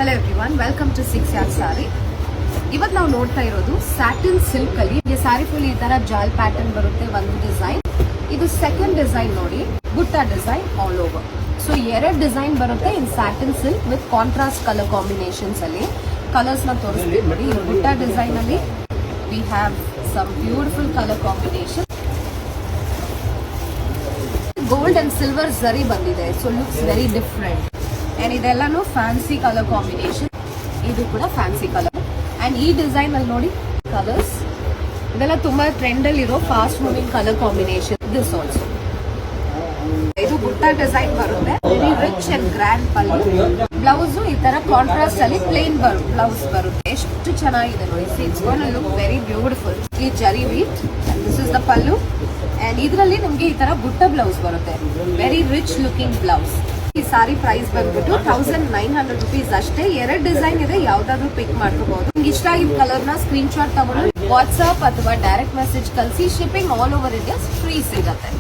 Hello everyone, welcome to 6 yard sari. ಇವತ್ತು ನಾವು ನೋಡ್ತಾ ಇರೋದು ಸ್ಯಾಟಿನ್ ಸಿಲ್ಕ್ ಅಲ್ಲಿ ಸಾರಿ ಫುಲ್ ಈ ತರ ಜಾಲ್ ಪ್ಯಾಟರ್ನ್ ಬರುತ್ತೆ. ಒಂದು ಡಿಸೈನ್, ಇದು ಸೆಕೆಂಡ್ ಡಿಸೈನ್ ನೋಡಿ, ಬುಟ್ಟ ಡಿಸೈನ್ ಆಲ್ ಓವರ್. ಸೊ ಎರಡು ಡಿಸೈನ್ ಬರುತ್ತೆ in satin silk with contrast colour combinations ಅಲ್ಲಿ. ಕಲರ್ಸ್ ನ ತೋರಿಸ್ತೀವಿ ನೋಡಿ. ಇದು ಬುಟ್ಟ ಡಿಸೈನ್ ಅಲ್ಲಿ we have some beautiful colour combination. Gold and silver zari ಬಂದಿದೆ, so looks very different. And ಇದೆಲ್ಲಾನು ಫ್ಯಾನ್ಸಿ ಕಲರ್ ಕಾಂಬಿನೇಷನ್. ಇದು ಕೂಡ ಫ್ಯಾನ್ಸಿ ಕಲರ್. ಅಂಡ್ ಈ ಡಿಸೈನ್ ಅಲ್ಲಿ ನೋಡಿ ಕಲರ್ಸ್ ಇದೆಲ್ಲ ತುಂಬಾ ಟ್ರೆಂಡ್ ಅಲ್ಲಿ ಇರೋ fast moving colour combination. This also ಇದು ಬುಟ್ಟ ಡಿಸೈನ್ ಬರುತ್ತೆ. Very rich and grand pallu. Blouse ಈ ತರ ಕಾಂಟ್ರಾಸ್ಟ್ ಅಲ್ಲಿ ಪ್ಲೇನ್ ಬ್ಲೌಸ್ ಬರುತ್ತೆ. ಎಷ್ಟು ಚೆನ್ನಾಗಿದೆ ನೋಡಿ. It's gonna look very beautiful. ಈ zari weight and this is the pallu. And ಇದರಲ್ಲಿ ನಿಮ್ಗೆ ಈ ತರ ಬುಟ್ಟ ಬ್ಲೌಸ್ ಬರುತ್ತೆ. Very rich looking blouse. ಈ ಸಾರಿ ಪ್ರೈಸ್ ಬಂದ್ಬಿಟ್ಟು 1900 rupees ಅಷ್ಟೇ. ಎರಡು ಡಿಸೈನ್ ಇದೆ, ಯಾವ್ದಾದ್ರು ಪಿಕ್ ಮಾಡ್ಕೋಬಹುದು. ನಿಮ್ಗೆ ಇಷ್ಟ ಆಗಿದ್ದ ಕಲರ್ ನ ಸ್ಕ್ರೀನ್ ಶಾಟ್ ತಗೊಂಡು ವಾಟ್ಸ್ಆಪ್ ಅಥವಾ ಡೈರೆಕ್ಟ್ ಮೆಸೇಜ್ ಕಳಿಸಿ. Shipping all over India free ಸಿಗತ್ತೆ.